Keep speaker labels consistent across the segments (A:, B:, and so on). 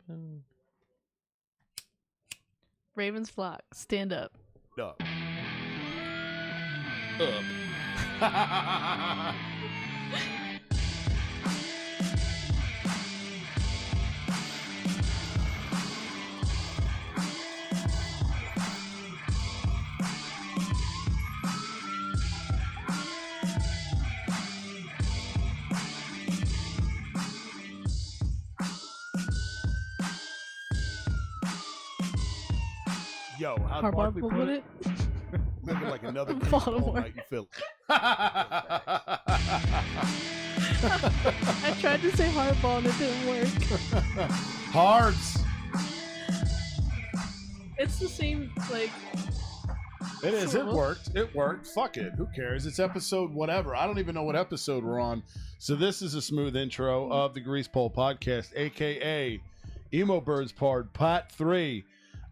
A: happen?
B: Ravens flock, stand up.
C: Up. Yo, how's
B: Harbaugh
C: Barkley
B: put
C: put
B: it?
C: Looking like another
B: Baltimore.
C: night in Philly.
B: I tried to say hardball and it didn't work.
C: Hards.
B: It's the same, like...
C: It is.
B: Sort
C: It
B: of.
C: worked. It worked. Fuck it. Who cares? It's episode whatever. I don't even know what episode we're on. So this is a smooth intro of the Grease Pole Podcast, a.k.a. Emo Birds Part 3.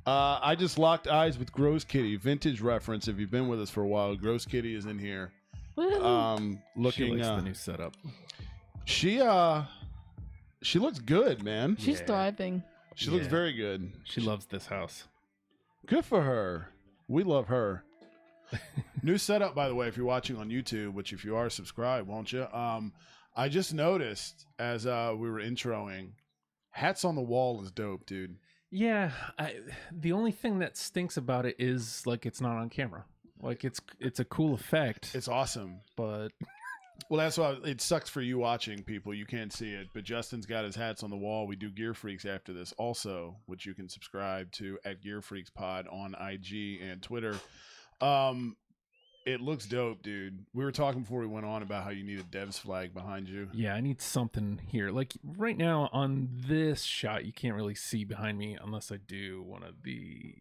C: I just locked eyes with Gross Kitty. Vintage reference. If you've been with us for a while, Gross Kitty is in here.
B: Woo.
A: She
C: Looking.
A: likes the new setup.
C: She looks good, man.
B: She's
A: Yeah.
B: thriving.
C: She looks
A: Yeah.
C: very good.
A: She loves this house.
C: Good for her. We love her. New setup, by the way, if you're watching on YouTube, which if you are, subscribe, won't you? I just noticed as we were introing, hats on the wall is dope, dude.
A: Yeah, the only thing that stinks about it is like it's not on camera. Like it's a cool effect,
C: It's awesome.
A: but
C: Well, that's why it sucks for you watching, people. You can't see it, but Justin's got his hats on the wall. We do Gear Freaks after this also, which you can subscribe to at Gear Freaks Pod on IG and Twitter. It looks dope, dude. We were talking before we went on about how you need a Devs flag behind you.
A: yeah, I need something here. Like right now on this shot, you can't really see behind me unless I do one of these.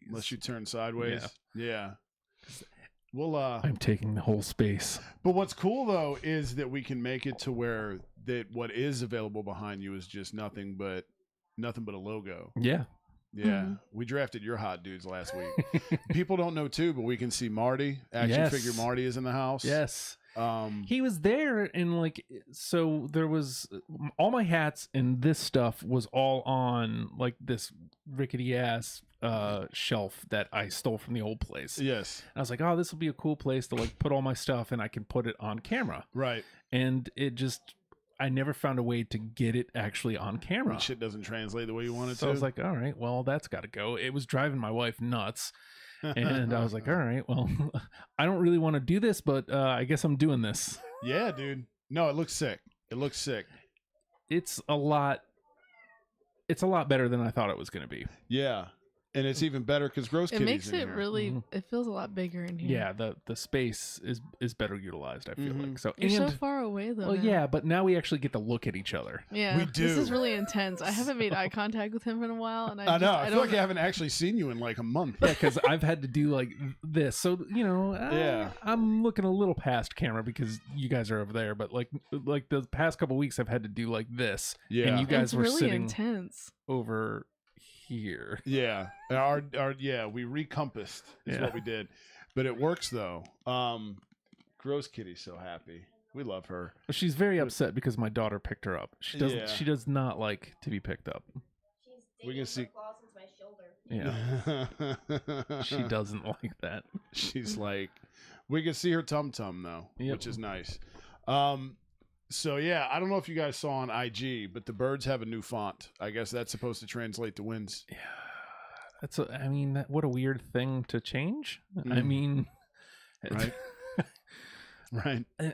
C: Unless you turn sideways. Yeah. We'll
A: I'm taking the whole space.
C: but what's cool though is that we can make it to where that what is available behind you is just nothing but a logo.
A: Yeah.
C: Yeah.
B: Mhm.
C: We drafted your hot dudes last week. People don't know too, but we can see Marty. Action
A: Yes.
C: figure Marty is in the house.
A: Yes.
C: Um
A: He was there, and like, so there was all my hats and this stuff was all on like this rickety ass shelf that I stole from the old place.
C: yes.
A: I was like, oh, this will be a cool place to like put all my stuff, and I can put it on camera.
C: Right.
A: And I never found a way to get it actually on camera.
C: When shit doesn't translate the way you want it
A: So
C: to.
A: I was like, all right, well, that's got to go. It was driving my wife nuts. And I was like, all right, well, I don't really want to do this, but I guess I'm doing this.
C: yeah, dude. No, it looks sick. It looks sick.
A: It's a lot better than I thought it was going to be.
C: Yeah. And it's even better because Gross
B: It
C: Kitty's
B: makes
C: in
B: it
C: here.
B: really,
A: Mhm.
B: it feels a lot bigger in here.
A: Yeah, the space is better utilized, I feel
C: Mhm.
A: like. So
B: You're
A: and
B: so far away though.
A: well,
B: now.
A: yeah, but now we actually get to look at each other.
B: Yeah.
C: We
B: This is
C: do.
B: really intense. I haven't made eye contact with him in a while, and
C: I know. I feel
B: don't
C: like I haven't actually seen you in like a month.
A: Yeah, because I've had to do like this. So
C: Yeah.
A: I'm looking a little past camera because you guys are over there. But like the past couple weeks, I've had to do like this.
C: Yeah.
A: and you guys
B: It's
A: were
B: really
A: sitting
B: intense.
A: over here.
C: Yeah. We recompassed is
A: Yeah.
C: what we did. But it works though. Gross Kitty's so happy. We love her.
A: She's very upset because my daughter picked her up. She doesn't.
C: Yeah.
A: She does not like to be picked up.
D: She's
C: We
D: digging
C: can see-
D: her claws into my shoulder.
A: Yeah, she doesn't like that.
C: She's like, we can see her tum tum though,
A: Yep.
C: which is nice. So yeah, I don't know if you guys saw on IG, but the birds have a new font. I guess that's supposed to translate to wins.
A: Yeah, I mean, what a weird thing to change. I
C: Mm.
A: mean,
C: Right. Right.
A: Eh.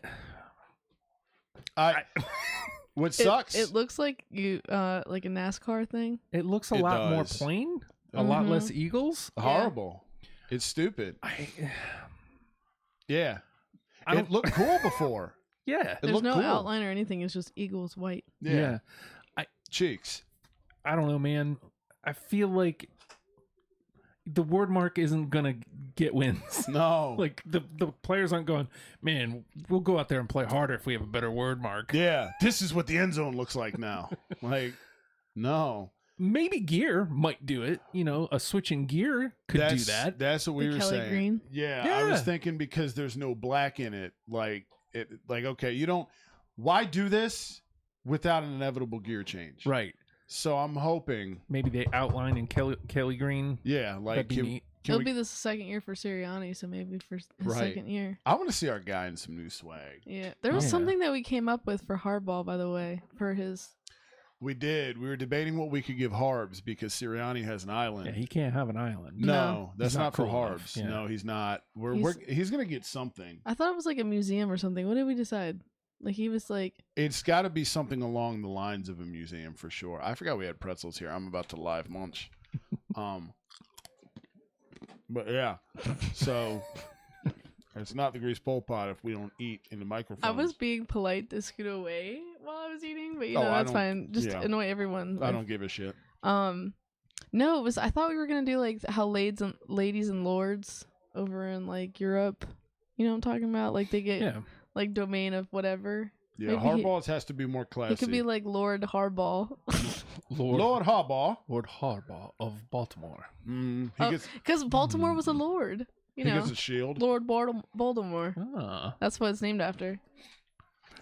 C: What sucks?
B: It looks like like a NASCAR thing.
A: It looks a
C: It
A: lot more
C: does.
A: plain. A lot
B: Mhm.
A: less eagles.
C: horrible. It's stupid. Yeah.
A: I
C: It
A: don't
C: looked cool before.
A: Yeah.
C: It
B: There's
C: looked
B: no
C: cool.
B: outline or anything. It's just Eagles white.
C: Yeah. Cheeks.
A: I don't know, man. I feel like the Wordmark isn't gonna get wins.
C: No.
A: Like the players aren't going, man, we'll go out there and play harder if we have a better Wordmark.
C: Yeah. This is what the end zone looks like now. Like, no.
A: Maybe gear might do it. A switch in gear could do that.
C: That's what we
B: The
C: were
B: Kelly
C: saying.
B: green?
C: Yeah, I was
A: Yeah.
C: thinking because there's no black in it. Okay, you don't. Why do this without an inevitable gear change?
A: Right.
C: So I'm hoping.
A: Maybe they outline in Kelly Green.
C: Yeah, like
A: That'd be neat.
B: It'll be the second year for Sirianni, so maybe for his second year.
C: I want to see our guy in some new swag.
B: Yeah, there was something that we came up with for Harbaugh, by the way, for his.
C: We did. We were debating what we could give Harbs because Sirianni has an island.
A: Yeah, he can't have an island.
C: No, that's
A: He's
C: not
A: not
C: for
A: cool
C: Harbs.
A: enough, yeah.
C: No, he's not. He's gonna get something.
B: I thought it was like a museum or something. What did we decide? Like he was like.
C: It's got to be something along the lines of a museum for sure. I forgot we had pretzels here. I'm about to live munch. But yeah, so it's not the grease pole pot if we don't eat in the microphone.
B: I was being polite to scoot away while I was eating, but
C: Oh, I
B: that's
C: don't-
B: fine. Just
C: yeah.
B: annoy everyone.
C: I don't give a shit.
B: No, it was. I thought we were gonna do like how ladies and lords over in like Europe. You know what I'm talking about? Like they get like domain of whatever.
C: Yeah,
B: Maybe
C: Harbaugh has to be more classy.
B: He could be like Lord Harbaugh.
C: Lord Harbaugh.
A: Lord Harbaugh of Baltimore.
B: Because Baltimore was a lord. You
C: He
B: know,
C: gets a shield.
B: Lord Baltimore.
A: Ah.
B: That's what it's named after.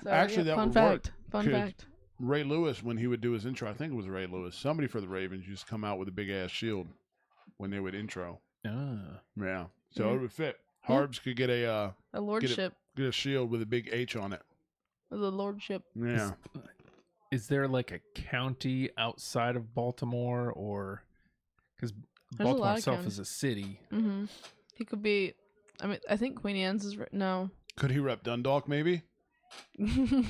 B: So,
C: Actually, that
B: fun
C: would
B: fact.
C: work,
B: Fun
C: 'cause
B: fact.
C: Ray Lewis, when he would do his intro, I think it was Ray Lewis. Somebody for the Ravens used to come out with a big ass shield when they would intro.
A: Ah.
C: Yeah, so
B: Yeah.
C: it would fit.
B: Yeah.
C: Harbs could get a
B: lordship.
C: get a shield with a big H on it.
B: The lordship.
C: Yeah.
A: Is there like a county outside of Baltimore, or because
B: a
A: Baltimore
B: lot of
A: itself
B: counties.
A: is a city?
B: Mm-hmm. He could be. I mean, I think Queen Anne's is no.
C: Could he rep Dundalk maybe?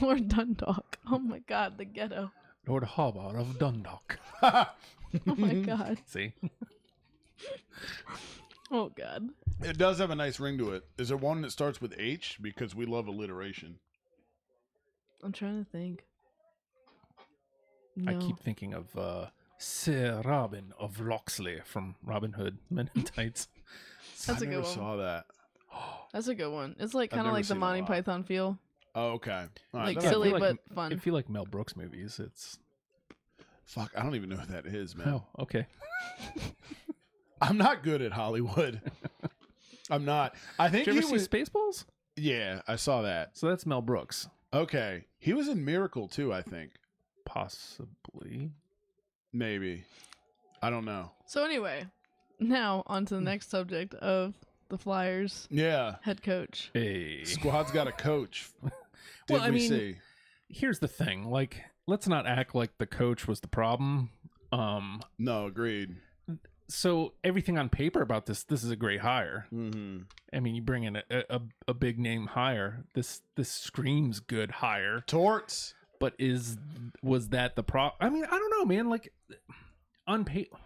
B: Lord Dundalk. Oh my God, the ghetto.
A: Lord Harbaugh of Dundalk.
B: Oh my God.
A: See,
B: Oh God.
C: It does have a nice ring to it. Is there one that starts with H? Because we love alliteration.
B: I'm trying to think.
A: I
B: No.
A: keep thinking of Sir Robin of Locksley from Robin Hood Men in Tights.
B: That's
C: I
B: a good
C: never
B: one.
C: saw that.
B: That's a good one. It's like
C: I've
B: kind of
C: never
B: like the
C: seen it a
B: Monty
C: lot.
B: Python feel.
C: Oh, okay. All
B: Like
C: then
A: Yeah, I
B: silly
A: feel like-
B: but fun.
A: If you like Mel Brooks movies, it's
C: Fuck, I don't even know who that is, man.
A: oh okay.
C: I'm not good at Hollywood. I'm not. I think
A: Did you
C: he
A: ever
C: was.
A: see Spaceballs?
C: Yeah, I saw that.
A: So that's Mel Brooks,
C: Okay, he was in Miracle too. I think
A: possibly.
C: maybe. I don't know.
B: So anyway, now on to the next subject of the Flyers
C: Yeah,
B: head coach.
A: Hey,
C: squad's got a coach. Did
A: Well, I
C: we
A: mean-
C: see?
A: here's the thing. Like, let's not act like the coach was the problem.
C: No, agreed.
A: So everything on paper about this is a great hire.
C: Mm-hmm.
A: I mean, you bring in a big name hire. This screams good hire.
C: Torts.
A: But was that the problem? I mean, I don't know, man. Like on paper,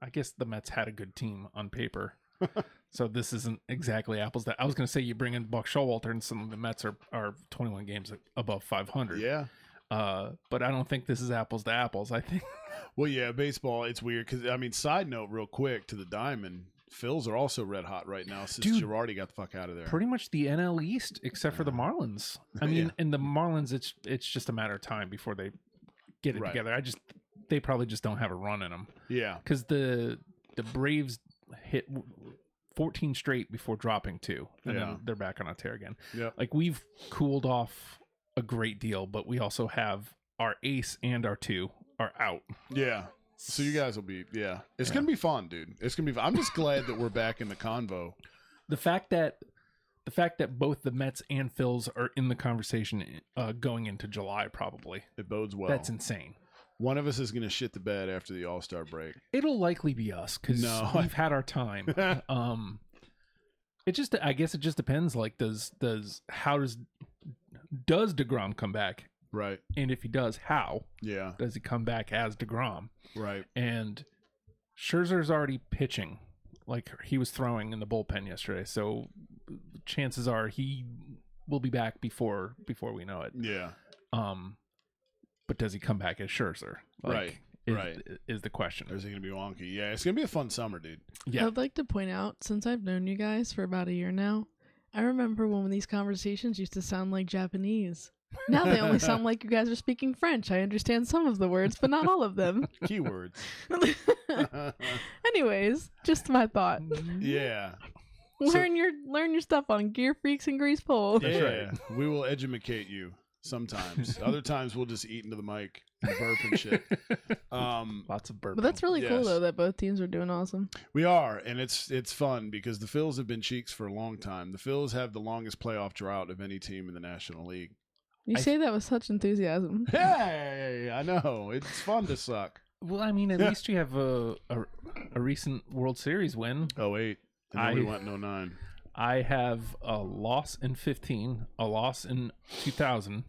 A: I guess the Mets had a good team on paper. So this isn't exactly apples to. I was going to say you bring in Buck Showalter, and some of the Mets are 21 games above 500.
C: Yeah.
A: But I don't think this is apples to apples. I think.
C: Well, yeah, baseball. It's weird because I mean, side note, real quick to the Diamond. Phils are also red hot right now since
A: Dude,
C: Girardi got the fuck out of there.
A: Pretty much the NL East, except for the Marlins. I mean,
C: Yeah.
A: in the Marlins, it's just a matter of time before they get it
C: Right.
A: together. They probably just don't have a run in them.
C: Yeah.
A: Because the Braves hit 14 straight before dropping 2, and
C: Yeah.
A: then they're back on a tear again.
C: Yep.
A: Like, we've cooled off a great deal, but we also have our ace and our 2 are out.
C: Yeah. So you guys will be, yeah. It's
A: Yeah.
C: going to be fun, dude. It's going to be fun. I'm just glad that we're back in the convo.
A: The fact that both the Mets and Phils are in the conversation going into July, probably.
C: It bodes well.
A: That's insane.
C: One of us is going to shit the bed after the All-Star break.
A: It'll likely be us because
C: No.
A: we've had our time. I guess it just depends. Like, does DeGrom come back?
C: Right.
A: And if he does, how
C: Yeah.
A: does he come back as DeGrom?
C: Right.
A: And Scherzer's already pitching, like he was throwing in the bullpen yesterday. So chances are he will be back before we know it.
C: Yeah.
A: But does he come back as Scherzer?
C: Right.
A: Is the question.
C: Or is it going to be wonky? Yeah. It's going to be a fun summer, dude.
A: Yeah.
B: I'd like to point out, since I've known you guys for about a year now, I remember when these conversations used to sound like Japanese. Now they only sound like you guys are speaking French. I understand some of the words, but not all of them.
C: Keywords.
B: Anyways, just my thought.
C: Yeah.
B: Learn your stuff on Gear Freaks and Grease Pole.
A: That's
C: Yeah. We will educate you. sometimes. Other times we'll just eat into the mic and burp and shit.
A: Lots of burping.
B: But that's really cool
C: Yes.
B: though that both teams are doing awesome.
C: We are, and it's fun because the Phils have been cheeks for a long time. The Phils have the longest playoff drought of any team in the National League.
B: You say that with such enthusiasm.
C: Hey, I know. It's fun to suck.
A: Well, I mean, at least you have a recent World Series win.
C: 08. And then we went in 09.
A: I have a loss in 15, a loss in 2000,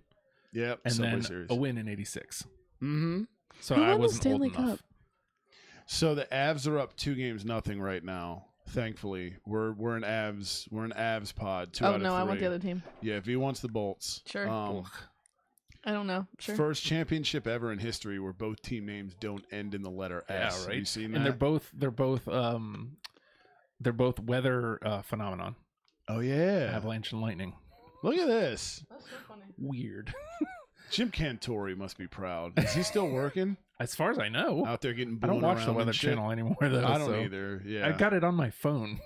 C: Yep.
A: and
C: Subway
A: then
C: Series.
A: a win in 86.
C: Mm-hmm.
A: So
B: Who
A: I
B: won the
A: wasn't old
B: Stanley
A: enough.
B: Cup?
C: So the Avs are up 2-0 right now. Thankfully, we're an Avs pod. 2 out
B: Oh
C: of
B: no,
C: 3.
B: I want the other team.
C: Yeah, V wants the Bolts.
B: Sure.
A: Ugh.
B: I don't know. Sure.
C: First championship ever in history where both team names don't end in the letter S.
A: Yeah, right.
C: Have you seen that?
A: And they're both weather phenomenon.
C: Oh yeah.
A: Avalanche and lightning.
C: Look at this.
B: That's so funny.
A: Weird.
C: Jim Cantori must be proud. Is he still working
A: As far as I know,
C: out there getting
A: I
C: blown
A: don't watch the
C: around
A: Weather
C: and shit?
A: Channel anymore, though.
C: I don't
A: so
C: either. Yeah.
A: I got it on my phone.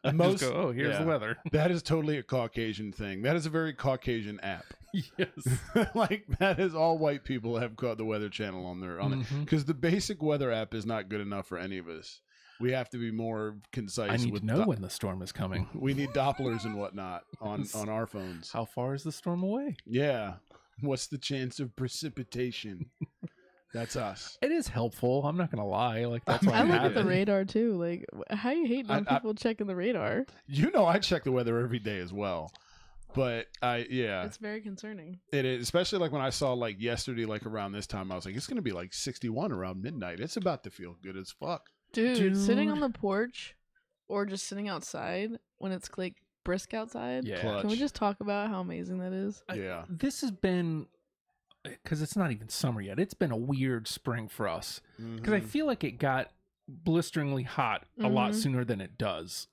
A: I
C: Most-
A: just go, oh, here's
C: yeah.
A: the weather.
C: That is totally a Caucasian thing. That is a very Caucasian app.
A: Yes.
C: Like that is all white people have caught the Weather Channel on it
A: Mhm.
C: because the basic weather app is not good enough for any of us. We have to be more concise.
A: I need
C: with
A: to know when the storm is coming.
C: we need Dopplers and whatnot on our phones.
A: How far is the storm away?
C: Yeah. What's the chance of precipitation? That's us.
A: It is helpful. I'm not gonna lie. Like that's why
B: I
A: I
B: look
A: have
B: at the
A: it.
B: radar too. Like, how you hating on
C: I-
B: people checking the radar?
C: You know, I check the weather every day as well. But
B: It's very concerning.
C: it is, especially like when I saw like yesterday, like around this time, I was like, it's going to be like 61 around midnight. It's about to feel good as fuck.
B: Dude, sitting
A: Dude.
B: on the porch or just sitting outside when it's like brisk outside.
A: Yeah.
C: Clutch.
B: Can we just talk about how amazing that is?
C: Yeah.
A: This has been because it's not even summer yet. It's been a weird spring for us because I
C: Mhm.
A: feel like it got blisteringly hot a lot
B: Mhm.
A: sooner than it does.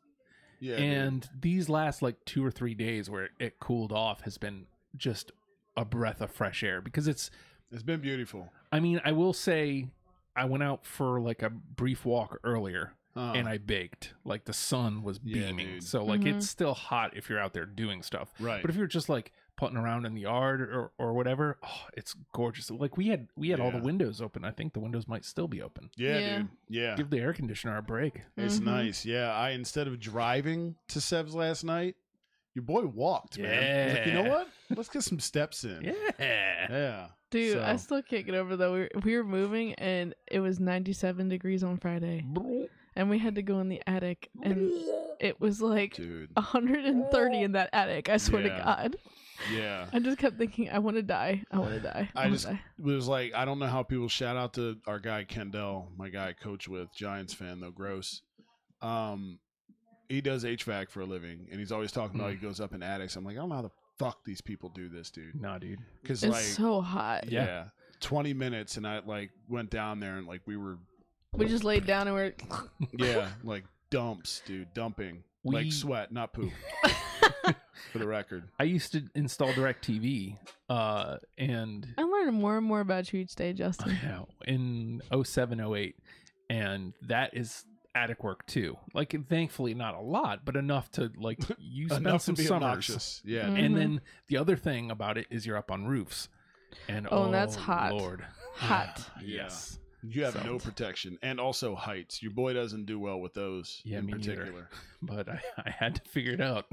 C: Yeah, dude.
A: And these last like 2 or 3 days where it cooled off has been just a breath of fresh air because it's
C: It's been beautiful.
A: I mean, I will say I went out for like a brief walk earlier and I baked. Like the sun was
C: Yeah,
A: beaming.
C: dude.
A: So like
B: Mhm.
A: it's still hot if you're out there doing stuff.
C: Right.
A: But if you're just like putting around in the yard or whatever, oh, it's gorgeous. Like we had all the
C: Yeah.
A: windows open. I think the windows might still be open.
C: Yeah,
B: Yeah.
C: dude. Yeah.
A: Give the air conditioner a break.
C: It's
B: Mhm.
C: nice. Yeah. I, instead of driving to Seb's last night, your boy walked, man. I was like, you know
A: Yeah.
C: what? Let's get some steps in.
A: Yeah.
C: Yeah.
B: Dude, I
C: So-
B: still can't get over though. We were moving and it was 97 degrees on Friday. And we had to go in the attic and it was like
C: Dude.
B: 130 in that attic. I swear to
C: Yeah.
B: God.
C: Yeah.
B: I just kept thinking, I want to die. I want to die.
C: I
B: wanna
C: just
B: die.
C: was like, I don't know how people shout out to our guy Kendall, my guy I coach with, Giants fan though, gross. He does HVAC for a living, and he's always talking about he goes up in attics. I'm like, I don't know how the fuck these people do this, dude.
A: Nah, dude.
C: Because
B: It's
C: like,
B: so hot.
C: yeah, 20 minutes, and I like went down there, and like we were,
B: We just laid down and we're.
C: yeah, like dumps, dude, dumping,
A: We-
C: like sweat, not poop. For the record,
A: I used to install DirecTV and
B: I'm learning more and more about you each day, Justin.
A: yeah, in 07, 08, and that is attic work too. Like thankfully not a lot, but enough to like you spend
C: enough
A: some
C: to be
A: summers.
C: obnoxious. Yeah,
B: Mhm.
A: And then the other thing about it is you're up on roofs. And
B: Oh, and that's hot.
A: Lord.
B: Hot.
A: Yes.
C: you have
A: So-
C: no protection, and also heights. Your boy doesn't do well with those.
A: Yeah,
C: in
A: me neither.
C: particular.
A: But I had to figure it out.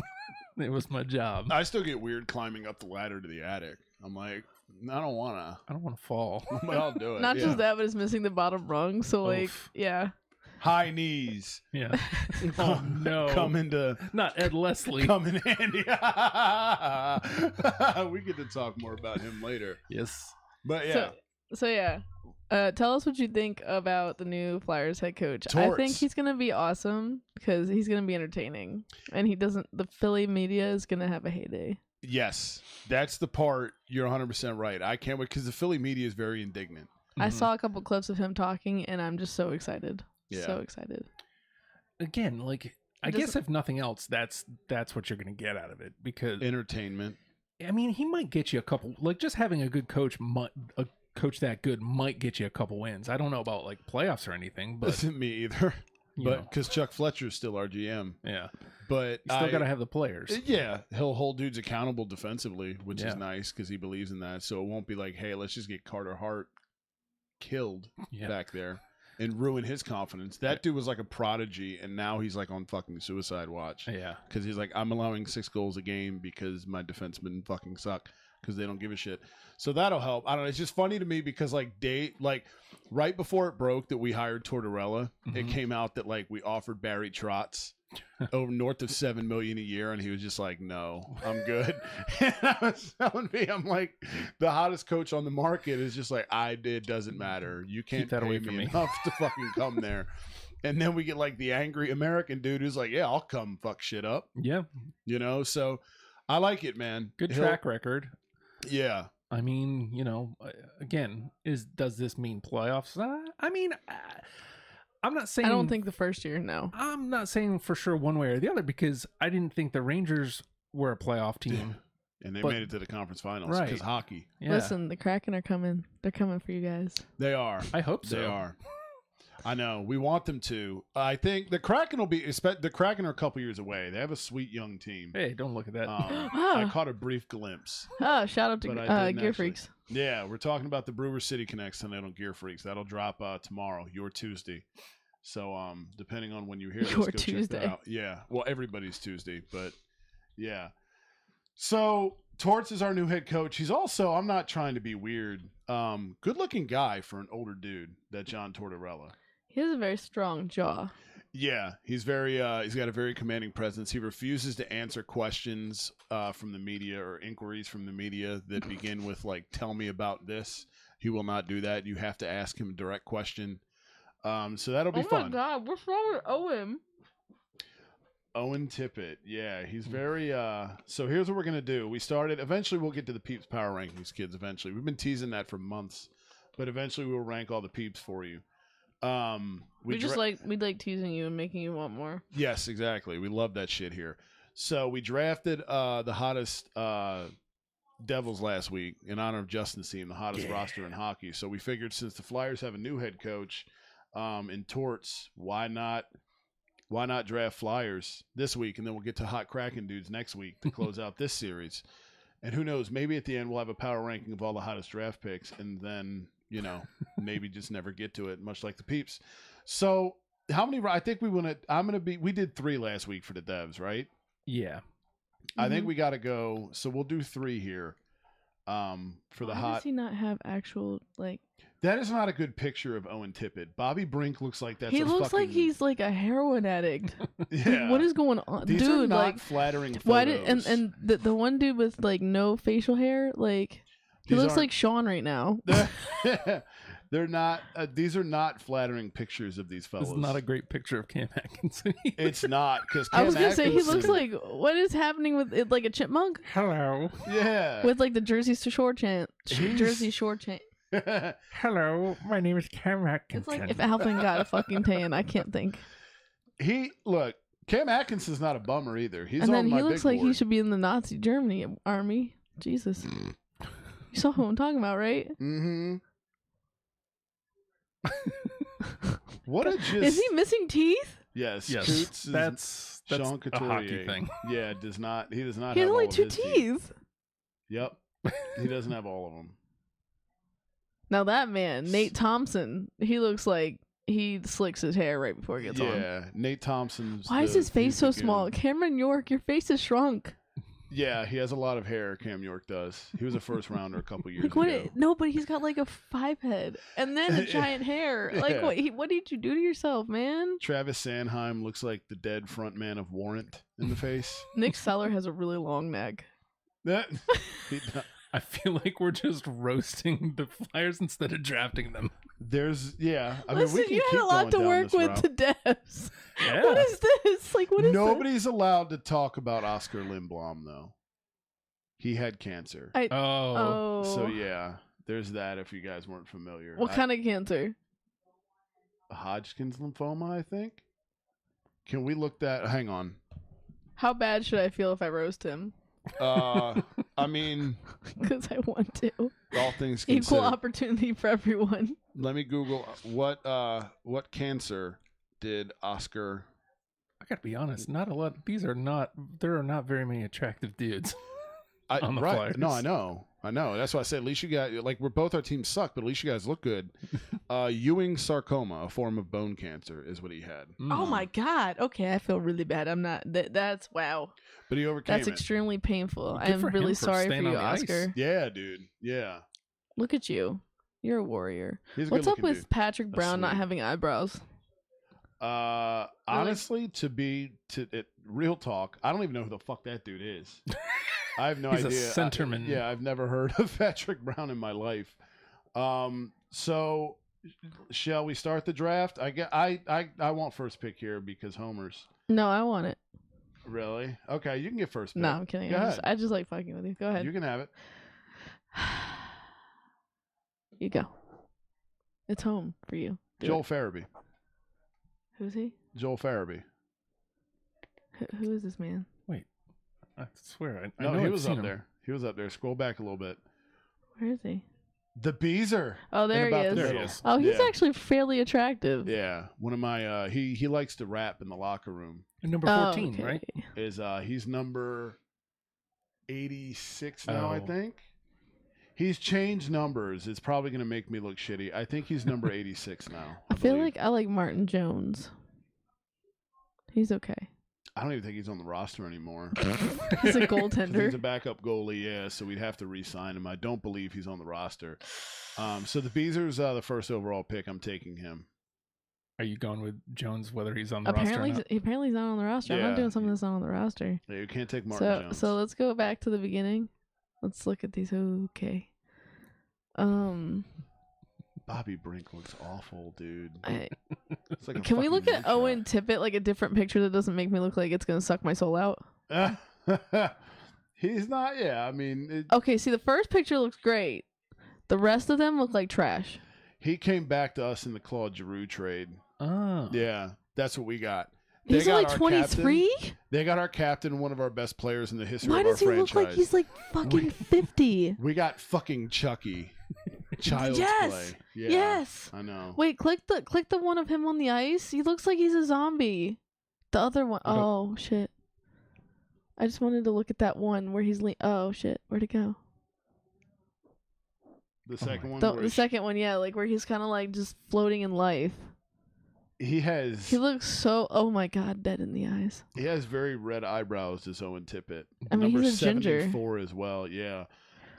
A: It was my job.
C: I still get weird climbing up the ladder to the attic. I'm like, I don't wanna,
A: I don't want to fall.
C: but I'll do it.
B: Not
C: yeah.
B: just that, but it's missing the bottom rung. So, like,
A: Oof.
B: yeah.
C: High knees.
A: Yeah. Oh no.
C: Come into
A: Not Ed Leslie.
C: come in handy. We get to talk more about him later.
A: Yes.
C: But yeah,
B: So yeah. Tell us what you think about the new Flyers head coach. I think
C: Torts.
B: he's gonna be awesome because he's gonna be entertaining, and the Philly media is gonna have a heyday.
C: yes, that's the part. You're 100% right. I can't wait because the Philly media is very indignant.
B: I
A: Mhm.
B: saw a couple clips of him talking, and I'm just so excited.
C: Yeah.
B: So excited.
A: Again, like I
B: It
A: guess
B: doesn't-
A: if nothing else, that's what you're gonna get out of it. Because
C: Entertainment.
A: I mean, he might get you a couple. Like just having a good coach, a coach that good might get you a couple wins. I don't know about like playoffs or anything, but
C: Isn't me either.
A: you
C: But
A: know,
C: because Chuck Fletcher's still our GM.
A: yeah.
C: But
A: You still got to have the players.
C: Yeah, he'll hold dudes accountable defensively, which
A: Yeah.
C: is nice because he believes in that. So it won't be like, hey, let's just get Carter Hart killed back there and ruin his confidence. That dude was like a prodigy, and now he's like on fucking suicide watch.
A: Yeah.
C: Because he's like, I'm allowing 6 goals a game because my defensemen fucking suck because they don't give a shit. So that'll help. I don't know. It's just funny to me because like right before it broke that we hired Tortorella, it came out that like we offered Barry Trotz over north of $7 million a year, and he was just like, no, I'm good. And I was telling me, I'm like, the hottest coach on the market is just like, it doesn't matter. You can't
A: Keep that
C: pay
A: away
C: me
A: from me.
C: enough to fucking come there. And then we get like the angry American dude who's like, yeah, I'll come fuck shit up.
A: Yeah.
C: You know, so I like it, man.
A: Good track record.
C: Yeah.
A: I mean, again, does this mean playoffs? I mean, I'm not saying.
B: I don't think the first year. No.
A: I'm not saying for sure one way or the other because I didn't think the Rangers were a playoff team.
C: And they
A: But-
C: made it to the conference finals
A: Right.
C: because hockey.
A: Yeah.
B: Listen, the Kraken are coming. They're coming for you guys.
C: They are.
A: I hope so.
C: They are. I know. We want them to. I think the Kraken will be. The Kraken are a couple years away. They have a sweet young team.
A: Hey, don't look at that.
C: I caught a brief glimpse.
B: Oh, shout out to
C: But I didn't
B: Gear
C: actually.
B: Freaks.
C: Yeah, we're talking about the Brewer City Connects tonight on Gear Freaks. That'll drop tomorrow, your Tuesday. So depending on when you hear this,
B: Your
C: go check
B: Tuesday.
C: that out. Yeah, well, everybody's Tuesday, but yeah. So Torts is our new head coach. He's also, I'm not trying to be weird, good-looking guy for an older dude. That John Tortorella.
B: He has a very strong jaw.
C: Yeah, he's very. He's got a very commanding presence. He refuses to answer questions from the media or inquiries from the media that begin with like, "Tell me about this." He will not do that. You have to ask him a direct question. So that'll be fun.
B: Oh my God, what's wrong with Owen?
C: Owen Tippett. Yeah, he's very. So here's what we're gonna do. Eventually, we'll get to the Peeps Power Rankings, kids. Eventually, we've been teasing that for months, but eventually we'll rank all the Peeps for you.
B: We like teasing you and making you want more.
C: Yes, exactly. We love that shit here. So we drafted the hottest Devils last week in honor of Justin's team, the hottest roster in hockey. So we figured since the Flyers have a new head coach in Torts, why not draft Flyers this week, and then we'll get to hot Kraken dudes next week to close out this series. And who knows, maybe at the end we'll have a power ranking of all the hottest draft picks, and then maybe just never get to it, much like the Peeps. So how many? I think we did 3 last week for the Devs, right?
A: Yeah.
C: I think we got to go. So we'll do 3 here. For the
B: Why
C: hot.
B: does he not have actual like?
C: That is not a good picture of Owen Tippett. Bobby Brink looks like that's.
B: He
C: a
B: looks like
C: fucking-
B: he's like a heroin addict.
C: Yeah.
B: What is going on,
C: These
B: dude?
C: are not
B: Like,
C: flattering photos.
B: why did and the one dude with like no facial hair, like he
C: These
B: looks
C: aren't-
B: like Sean right now.
C: They're not. These are not flattering pictures of these fellows.
A: This is not a great picture of Cam Atkinson.
C: It's not because
B: I was gonna say he looks like what is happening with it, like a chipmunk
A: Hello.
C: Yeah.
B: with like the Jersey Shore chant.
C: He's-
B: Jersey Shore chant.
A: Hello, my name is Cam Atkinson.
B: It's like if Alvin got a fucking tan. I can't think.
C: Cam Atkinson's not a bummer either. He's
B: And
C: on
B: then
C: my
B: he looks
C: big
B: like he
C: board.
B: should be in the Nazi Germany army. Jesus, you saw who I'm talking about, right?
C: Mm-hmm. What a just.
B: Is he missing teeth?
C: Yes.
A: Yes,
C: Coots is
A: that's
C: Sean
A: a
C: Couturier.
A: hockey thing.
C: Yeah, does not. He does not.
B: He has
C: have
B: only
C: all of
B: 2
C: his
B: teeth.
C: Yep. He doesn't have all of them.
B: Now that man, Nate Thompson, he looks like he slicks his hair right before he gets on.
C: Yeah, Nate Thompson's.
B: Why is his face so small?
C: Goon.
B: Cameron York, your face is shrunk.
C: Yeah, he has a lot of hair. Cam York does. He was a first rounder a couple years
B: Like what?
C: ago.
B: No, but he's got like a 5 head and then a giant hair. Like
C: Yeah.
B: what did you do to yourself, man?
C: Travis Sanheim looks like the dead frontman of Warrant in the face.
B: Nick Seller has a really long neck.
C: That he-
A: I feel like we're just roasting the Flyers instead of drafting them.
C: there's I mean,
B: Listen,
C: we can
B: you had
C: keep
B: a lot
C: going
B: to
C: down
B: work
C: this
B: with
C: route.
B: the devs.
A: Yeah.
B: What is this? Like what is
C: Nobody's allowed to talk about Oscar Lindblom though. He had cancer.
B: this?
A: Oh.
C: So yeah, there's that if you guys weren't familiar.
B: What kind of cancer?
C: Hodgkin's lymphoma, I think. Can we look that? Hang on.
B: How bad should I feel if I roast him?
C: I mean,
B: Because I want to.
C: all things
B: Equal
C: considered.
B: opportunity for everyone.
C: Let me Google what cancer did Oscar
A: I gotta be honest. Not a lot. There are not very many attractive dudes on the Flyers.
C: No, I know. That's why I said at least you guys both our teams suck, but at least you guys look good. Ewing sarcoma, a form of bone cancer, is what he had.
B: Oh my God. Okay, I feel really bad. I'm not. That's wow.
C: But he overcame
B: That's
C: it.
B: extremely painful.
A: Well,
B: I
A: good
B: am
A: for him
B: really
A: for
B: sorry for
A: staying
B: you,
A: on the ice.
B: Oscar.
C: Yeah, dude. Yeah.
B: Look at you. You're a warrior.
C: He's a
B: What's up
C: good-looking
B: with
C: dude.
B: Patrick Brown not
C: sweet.
B: having eyebrows?
C: Honestly, real talk, I don't even know who the fuck that dude is. I have no
A: He's
C: idea.
A: a centerman.
C: I've never heard of Patrick Brown in my life. So shall we start the draft? I want first pick here because Homer's.
B: No, I want it.
C: Really? Okay, you can get first pick.
B: No, I'm kidding.
C: Go ahead.
B: I just like fucking with you. Go ahead.
C: You can have it.
B: You go. It's home for you. Do
C: Joel
B: it.
C: Farabee.
B: Who's he?
C: Joel Farabee.
B: Who is this man?
A: Wait, I swear I
C: No,
A: know
C: he
A: I've
C: was
A: seen
C: up
A: him.
C: there. He was up there. Scroll back a little bit.
B: Where is he?
C: The Beezer.
B: Oh, there he
C: about the
B: is.
A: There he
C: middle.
A: is.
B: Oh, he's
C: Yeah.
B: actually fairly attractive.
C: Yeah, one of my he likes to rap in the locker room.
A: Number
B: Oh,
A: 14,
B: okay.
A: right?
C: Is he's number 86 now, I
A: Oh.
C: think. He's changed numbers. It's probably going to make me look shitty. I think he's number 86 now.
B: I feel
C: believe.
B: like I like Martin Jones. He's okay.
C: I don't even think he's on the roster anymore.
B: He's a
C: 'Cause He's a
B: goaltender.
C: backup goalie, yeah, so we'd have to re-sign him. I don't believe he's on the roster. So the Beezer's the first overall pick. I'm taking him.
A: Are you going with Jones, whether he's on the roster or
B: Apparently,
A: not?
B: he's not on the roster. I'm
C: Yeah.
B: not doing something that's not on the roster.
C: Yeah, you can't take Martin Jones.
B: So let's go back to the beginning. Let's look at these. Okay.
C: Bobby Brink looks awful, dude.
B: I,
C: It's like a
B: can we
C: fucking
B: look at
C: mugshot.
B: Owen Tippett, like a different picture that doesn't make me look like it's gonna suck my soul out?
C: He's not. Yeah, I mean,
B: Okay, see, the first picture looks great. The rest of them look like trash.
C: he came back to us in the Claude Giroux trade.
A: Oh.
C: Yeah, that's what we got.
B: He's
C: got
B: only
C: our
B: 23.
C: They got our captain, one of our best players in the history
B: Why
C: of our
B: does he
C: franchise.
B: look like he's like fucking 50?
C: We got fucking Chucky. Child's
B: Yes!
C: play. Yeah,
B: Yes.
C: I know.
B: Wait, click the one of him on the ice. He looks like he's a zombie. The other one, oh shit. I just wanted to look at that one where he's oh shit, where'd it go?
C: The second one.
B: The
C: where
B: second one, yeah, like where he's kind of like just floating in life.
C: he has
B: He looks so, oh my god, dead in the eyes.
C: he has very red eyebrows. This Owen Tippett.
B: I mean,
C: Number
B: he's a ginger.
C: 74 as well. Yeah.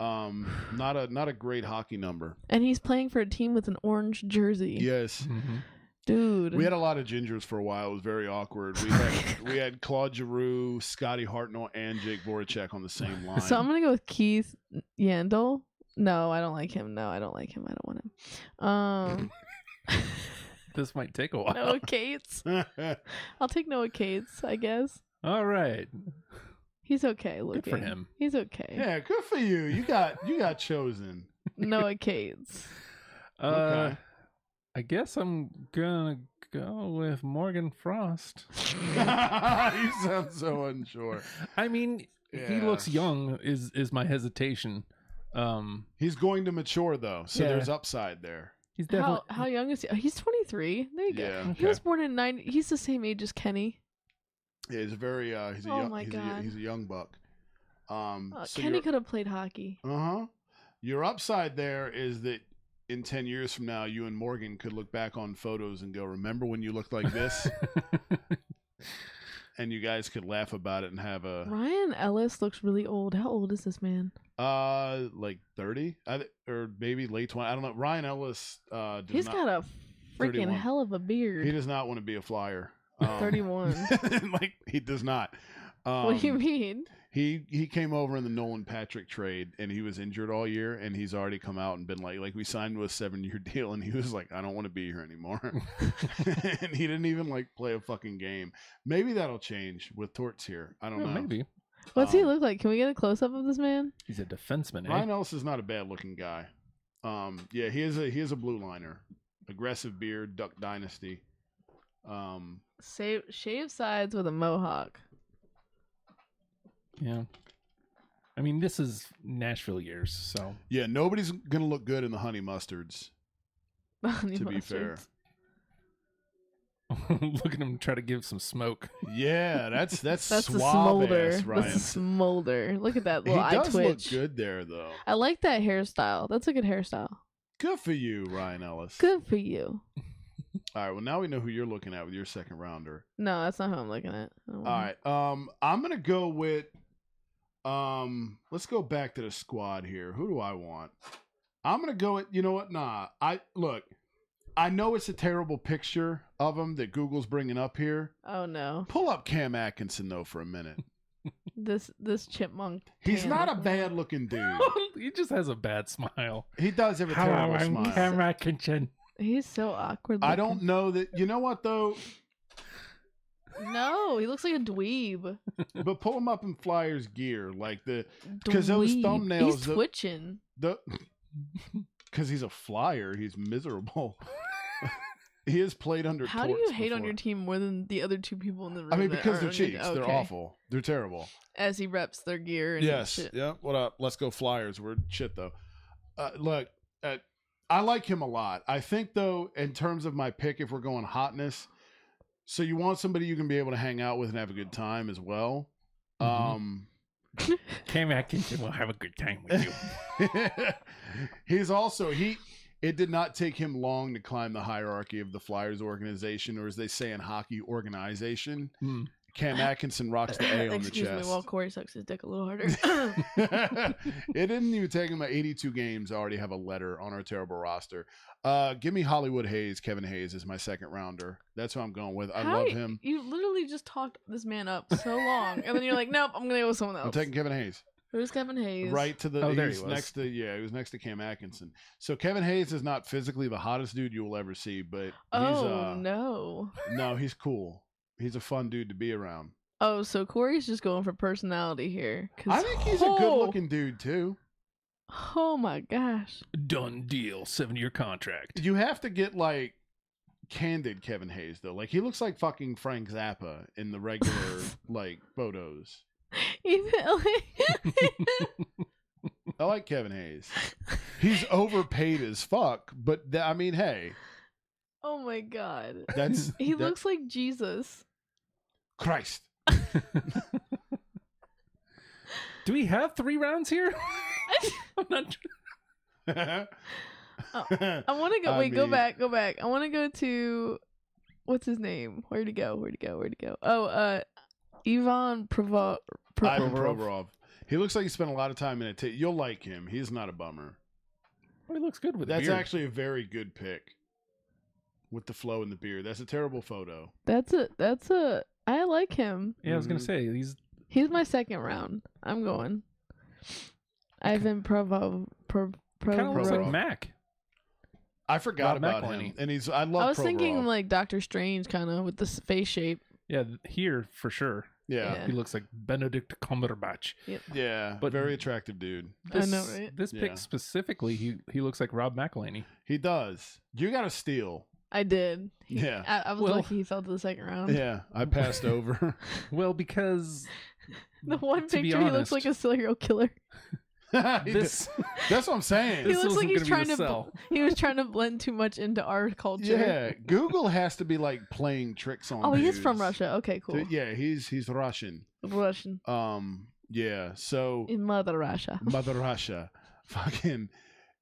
C: Not a great hockey number.
B: And he's playing for a team with an orange jersey.
C: Yes.
A: Mm-hmm.
B: Dude.
C: We had a lot of gingers for a while. It was very awkward. We had Claude Giroux, Scotty Hartnell, and Jake Voracek on the same line.
B: So I'm gonna go with Keith Yandel. No, I don't like him. No, I don't like him. I don't want him.
A: This might take a while.
B: Noah Cates. I'll take Noah Cates, I guess.
A: All right.
B: He's okay looking.
A: Good for him.
B: He's okay.
C: Yeah, good for you. You got chosen.
B: Noah Cates.
C: Okay.
A: I guess I'm gonna go with Morgan Frost.
C: You sound so unsure.
A: I mean, he
C: Yeah.
A: looks young. Is my hesitation.
C: He's going to mature though, so
A: Yeah.
C: there's upside there.
A: He's definitely.
B: How young is he? Oh, he's 23. There you go.
C: Yeah.
B: He was born in 90. He's the same age as Kenny.
C: Yeah, he's a very he's a
B: Oh
C: young
B: my God.
C: he's a young buck. So
B: Kenny could have played hockey.
C: Your upside there is that in 10 years from now, you and Morgan could look back on photos and go, "Remember when you looked like this?" And you guys could laugh about it and have a
B: Ryan Ellis looks really old. How old is this man?
C: like 30, or maybe late 20. I don't know. Ryan Ellis
B: He's got a freaking
C: 31.
B: hell of a beard.
C: He does not want to be a Flyer.
B: 31.
C: Like he does not.
B: What do you mean?
C: He came over in the Nolan Patrick trade, and he was injured all year, and he's already come out and been like we signed him to a 7-year deal, and he was like, I don't want to be here anymore. And he didn't even like play a fucking game. Maybe that'll change with Torts here. I don't know.
A: Maybe
B: What's he look like? Can we get a close up of this man?
A: he's a defenseman.
C: Ryan Ellis is not a bad looking guy. Yeah, he is a blue liner, aggressive beard, Duck Dynasty.
B: Shave sides with a mohawk.
A: Yeah. I mean, this is Nashville years, so
C: Yeah, nobody's gonna look good in the honey mustards.
B: Honey
C: To be fair.
B: mustards.
A: Look at him try to give some smoke.
C: Yeah, that's
B: That's the
C: suave
B: smolder.
C: ass
B: That's
C: Ryan.
B: the smolder. Look at that
C: He
B: little eye
C: does look
B: twitch.
C: good there, though.
B: I like that hairstyle. That's a good hairstyle.
C: Good for you, Ryan Ellis.
B: Good for you.
C: All right, well, now we know who you're looking at with your second rounder.
B: No, that's not who I'm looking at.
C: All right, I'm gonna go with let's go back to the squad here. Who do I want? I'm gonna go with, you know what? Nah, I know it's a terrible picture of him that Google's bringing up here.
B: Oh no.
C: Pull up Cam Atkinson though for a minute.
B: This chipmunk.
C: He's
B: tan
C: not a
B: look-
C: bad looking dude.
A: He just has a bad smile.
C: He does have a terrible smile.
A: Camera kitchen.
B: He's so awkward.
C: I
B: looking.
C: don't know that. You know what though?
B: No, he looks like a dweeb.
C: But pull him up in Flyers gear, like because those
B: Dweeb.
C: thumbnails.
B: He's twitching.
C: Because he's a Flyer, he's miserable. He has played under.
B: How do you
C: Torts
B: hate on
C: before.
B: your team more than the other two people in the room?
C: I mean,
B: that
C: because
B: are
C: they're
B: on your-
C: cheeks. They're
B: okay.
C: awful. They're terrible.
B: As he reps their gear and
C: Yes.
B: shit.
C: Yeah. What up? Let's go Flyers. We're shit though. Look, I like him a lot. I think though, in terms of my pick, if we're going hotness, so you want somebody you can be able to hang out with and have a good time as well.
A: Cam Atkinson will have a good time with you.
C: He's also it did not take him long to climb the hierarchy of the Flyers organization, or as they say in hockey, organization. Cam Atkinson rocks the A on the
B: Excuse
C: chest.
B: me while Corey sucks his dick a little harder.
C: It didn't even take him 82 games to already have a letter on our terrible roster. Give me Hollywood Hayes. Kevin Hayes is my second rounder. That's who I'm going with. I love him.
B: You literally just talked this man up so long, and then you're like, nope, I'm gonna go with someone else.
C: I'm taking Kevin Hayes.
B: Who's Kevin Hayes?
C: Right to the
A: Oh, there he
C: he's
A: was.
C: next to he was next to Cam Atkinson. So Kevin Hayes is not physically the hottest dude you will ever see, but
B: Oh
C: he's
B: no.
C: no, he's cool. He's a fun dude to be around.
B: Oh, so Corey's just going for personality here. 'Cause
C: I think he's a good looking dude too.
B: Oh my gosh.
A: Done deal. 7-year contract.
C: You have to get like candid Kevin Hayes though. Like he looks like fucking Frank Zappa in the regular like photos.
B: Even
C: I like Kevin Hayes. He's overpaid as fuck, but I mean, hey,
B: oh my god.
C: that's
B: He looks like Jesus.
C: Christ.
A: Do we have 3 rounds here? I'm not.
B: I want to go. Wait, go back. I want to go to what's his name? Where'd he go? Oh, Ivan
C: Ivan
B: Provorov.
C: Provorov. He looks like he spent a lot of time in it. You'll like him. He's not a bummer.
A: Well, he looks good with
C: That's
A: a beard.
C: actually a very good pick. With the flow in the beard. That's a terrible photo.
B: That's a. I like him.
A: Yeah, I was gonna say
B: He's my second round. I'm going. Ivan Provorov.
A: kind of looks like
C: Provorov.
A: Mac.
C: I forgot
A: Rob
C: about
A: McElhenney.
C: him. And I love
B: I was thinking
C: Provorov.
B: like Doctor Strange kind of with the face shape.
A: Yeah, here for sure.
C: Yeah.
A: He looks like Benedict Cumberbatch.
C: Yeah.
A: But-
C: very attractive dude.
B: I know, right?
A: This
C: Yeah.
A: pick specifically, he looks like Rob McElhenney.
C: He does. You got to steal.
B: I did.
C: Yeah.
B: I was
A: Well-
B: lucky he fell to the second round.
C: Yeah. I passed over.
A: Well, because
B: The one
A: to be
B: picture, he looks
A: honest,
B: like a serial killer.
A: this
C: That's what I'm saying.
B: He
A: This
B: looks like
A: wasn't
B: he's
A: gonna be
B: trying
A: the
B: to.
A: sell.
B: He was trying to blend too much into our culture.
C: Yeah, Google has to be like playing tricks on.
B: Oh, he is
C: dudes.
B: from Russia. Okay, cool.
C: Yeah, he's Russian.
B: Russian.
C: Yeah. So
B: In Mother Russia.
C: Mother Russia, fucking.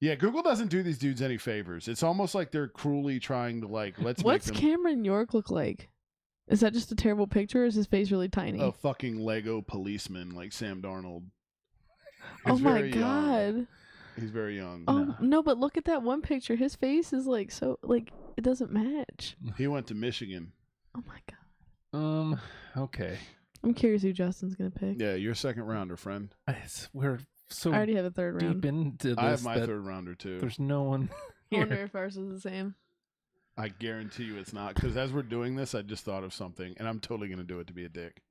C: Yeah, Google doesn't do these dudes any favors. It's almost like they're cruelly trying to let's
B: What's
C: make them
B: Cameron York look like? Is that just a terrible picture, or is his face really tiny?
C: a fucking Lego policeman like Sam Darnold.
B: Oh
C: He's
B: my
C: very young.
B: god.
C: He's very young.
B: Oh no, but look at that one picture. His face is like so like it doesn't match.
C: He went to Michigan.
B: Oh my god.
A: Okay.
B: I'm curious who Justin's gonna pick.
C: Yeah, you're a second rounder, friend.
A: We're so
B: I already have a third round.
A: deep into this
C: I have my
A: that
C: third rounder too.
A: there's no one
B: I wonder
A: here.
B: if ours is the same.
C: I guarantee you it's not, because as we're doing this, I just thought of something, and I'm totally gonna do it to be a dick.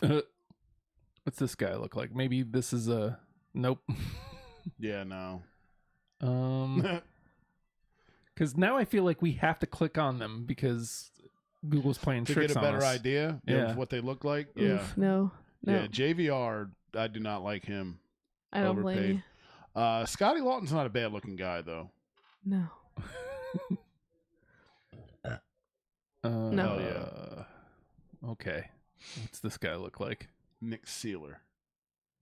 A: What's this guy look like? Maybe this is a nope.
C: Yeah, no.
A: Because now I feel like we have to click on them because Google's playing
C: To
A: tricks
C: get a better
A: on us.
C: idea
A: Yeah.
C: of what they look like.
B: Oof, no.
C: Yeah, JVR, I do not like him.
B: I don't blame
C: overpaid.
B: you.
C: Scotty Lawton's not a bad looking guy though.
B: No. No.
A: Okay. What's this guy look like?
C: Nick Sealer.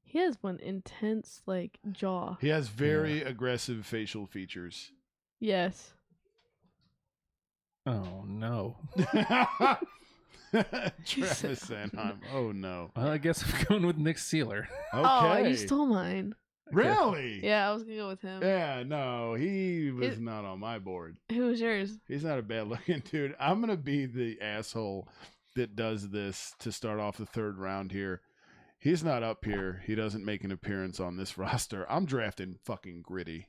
B: He has one intense, like, jaw.
C: He has very aggressive facial features.
B: Yes.
A: Oh, no.
C: Travis Sanheim. Oh, no.
A: Well, I guess I'm going with Nick Sealer.
C: Okay.
B: Oh, you stole mine.
C: Really?
B: Yeah, I was going to go with him.
C: Yeah, no, he was not on my board.
B: Who was yours?
C: He's not a bad looking dude. I'm going to be the asshole that does this to start off the third round here. He's not up here. He doesn't make an appearance on this roster. I'm drafting fucking Gritty.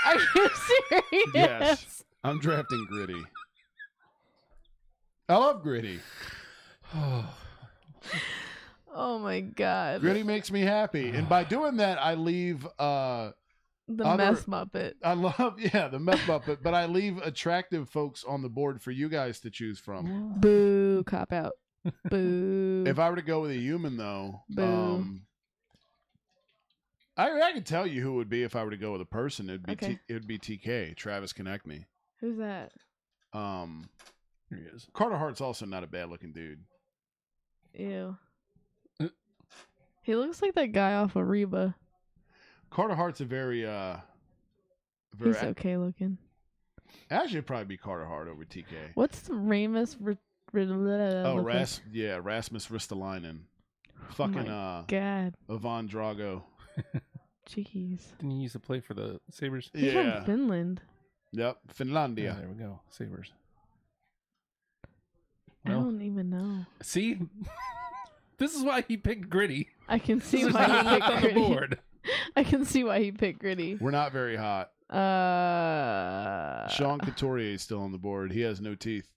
B: Are you serious?
C: Yes. I'm drafting Gritty. I love Gritty.
B: Oh my god.
C: Gritty makes me happy. And by doing that, I leave
B: The mess Muppet.
C: I love the mess Muppet, but I leave attractive folks on the board for you guys to choose from.
B: Boo, cop out. Boo.
C: If I were to go with a human though,
B: Boo.
C: I can tell you who it would be if I were to go with a person. It'd be
B: Okay.
C: it would be TK, Travis Konechny.
B: Who's that?
A: Here he is.
C: Carter Hart's also not a bad looking dude.
B: Ew. He looks like that guy off of Reba.
C: Carter Hart's a very
B: He's okay looking.
C: actually it'd probably be Carter Hart over TK.
B: What's the Rasmus?
C: Rasmus Ristolainen. Fucking
B: God.
C: Ivan Drago.
B: Jeez.
A: Didn't he used to play for the Sabres?
B: He's
C: Yeah.
B: from Finland.
C: Yep. Finlandia.
A: There we go. Sabres.
B: I
A: Well,
B: don't even know.
A: see? This is why he picked Gritty.
B: I can see
A: This is
B: why
A: not
B: he
A: left
B: picked
A: on the
B: Gritty.
A: board.
B: I can see why he picked Gritty.
C: We're not very hot. Sean Couturier is still on the board. He has no teeth.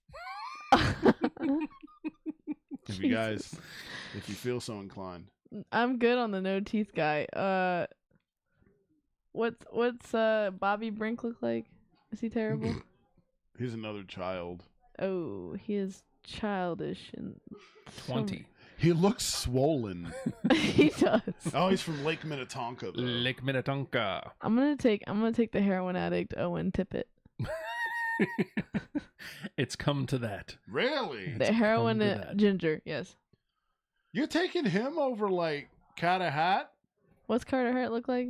C: If you guys, if you feel so inclined.
B: I'm good on the no teeth guy. What's Bobby Brink look like? Is he terrible?
C: He's another child.
B: Oh, he is childish and
A: 20.
C: He looks swollen.
B: He does.
C: Oh, he's from Lake Minnetonka, though.
A: Lake Minnetonka.
B: I'm gonna take the heroin addict Owen Tippett.
A: It's come to that.
C: Really?
B: The heroin
A: come to that.
B: ginger, yes.
C: You're taking him over, like, Carter Hart?
B: What's Carter Hart look like?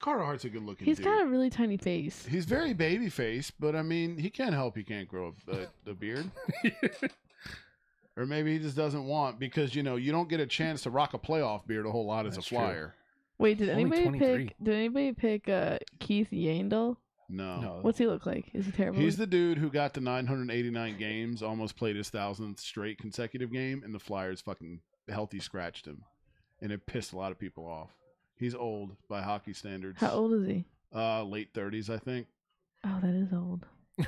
C: Carter Hart's a good-looking
B: He's
C: dude.
B: got a really tiny face.
C: He's very baby-faced, but, I mean, he can't help he can't grow a beard. Or maybe he just doesn't want, because, you know, you don't get a chance to rock a playoff beard a whole lot as a
A: That's true.
C: flyer.
B: Wait, did
A: Only
B: anybody
A: 23.
B: pick Keith Yandel?
C: No.
B: What's he look like? Is he terrible?
C: He's the dude who got to 989 games, almost played his 1,000th straight consecutive game, and the Flyers fucking healthy scratched him. And it pissed a lot of people off. He's old by hockey standards.
B: How old is he?
C: Late 30s, I think.
B: Oh, that is old.
C: I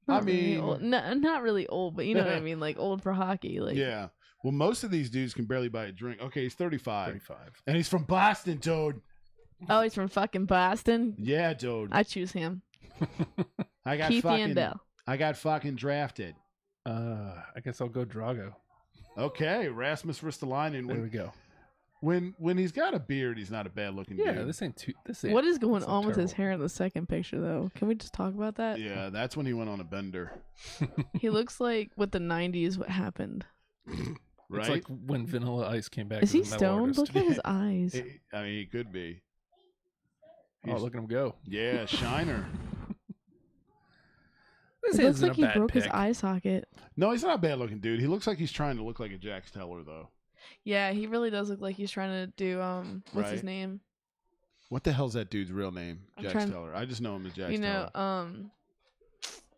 B: Not really
C: mean-
B: old. No, not really old, but you know what I mean, like old for hockey. Like,
C: Yeah. Well, most of these dudes can barely buy a drink. Okay, he's 35.
A: 35.
C: And he's from Boston, dude.
B: oh, he's from fucking Boston.
C: Yeah, dude.
B: I choose him.
C: I got
B: Keith
C: fucking
B: Yandel.
C: I got fucking drafted.
A: I guess I'll go Drago.
C: Okay, Rasmus Ristolainen.
A: There we go.
C: When he's got a beard, he's not a bad looking
A: Yeah,
C: dude.
A: this ain't too. This ain't,
B: What is going
A: it's not
B: on with his
A: terrible.
B: hair in the second picture, though? Can we just talk about that?
C: Yeah, that's when he went on a bender.
B: He looks like with the 90s what happened.
C: Right?
A: It's like when Vanilla Ice came back.
B: Is
A: as
B: he
A: a metal
B: stoned?
A: artist.
B: Look at his eyes.
C: I mean, he could be.
A: Oh, look at him go.
C: Yeah, Shiner.
A: This
B: It looks
A: isn't
B: like
A: a
B: he
A: bad
B: broke his
A: pick.
B: eye socket.
C: No, he's not a bad looking dude. He looks like he's trying to look like a Jax Teller, though.
B: Yeah, he really does look like he's trying to do what's his
C: Right.
B: name?
C: What the hell's that dude's real name?
B: I'm
C: Jax
B: trying-
C: Teller. I just know him as Jax
B: You know,
C: Teller.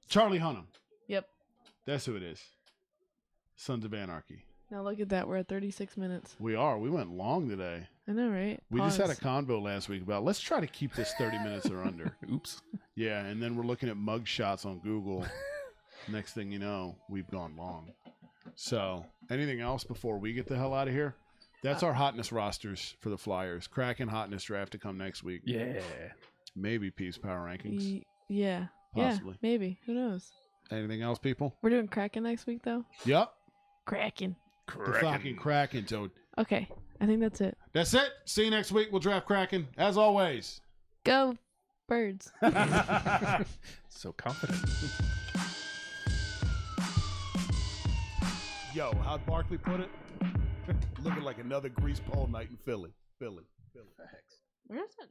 C: Charlie Hunnam.
B: Yep.
C: That's who it is. Sons of Anarchy.
B: Now look at that. We're at 36 minutes.
C: We are. We went long today.
B: I know, right?
C: We just had a
B: Pause.
C: convo last week about let's try to keep this 30 minutes or under.
A: Oops.
C: Yeah, and then we're looking at mug shots on Google. Next thing you know, we've gone long. So, anything else before we get the hell out of here? That's our hotness rosters for the Flyers. Kraken hotness draft to come next week.
A: Yeah.
C: Maybe Peace Power Rankings.
B: Yeah.
C: Possibly.
B: Yeah, maybe. Who knows?
C: Anything else, people?
B: We're doing Kraken next week, though?
C: Yep.
B: Kraken.
C: The fucking Kraken, Toad.
B: Okay. I think that's it.
C: That's it. See you next week. We'll draft Kraken. As always.
B: Go Birds.
A: So confident.
C: Yo, how'd Barkley put it? Looking like another grease pole night in Philly.
B: Where's that?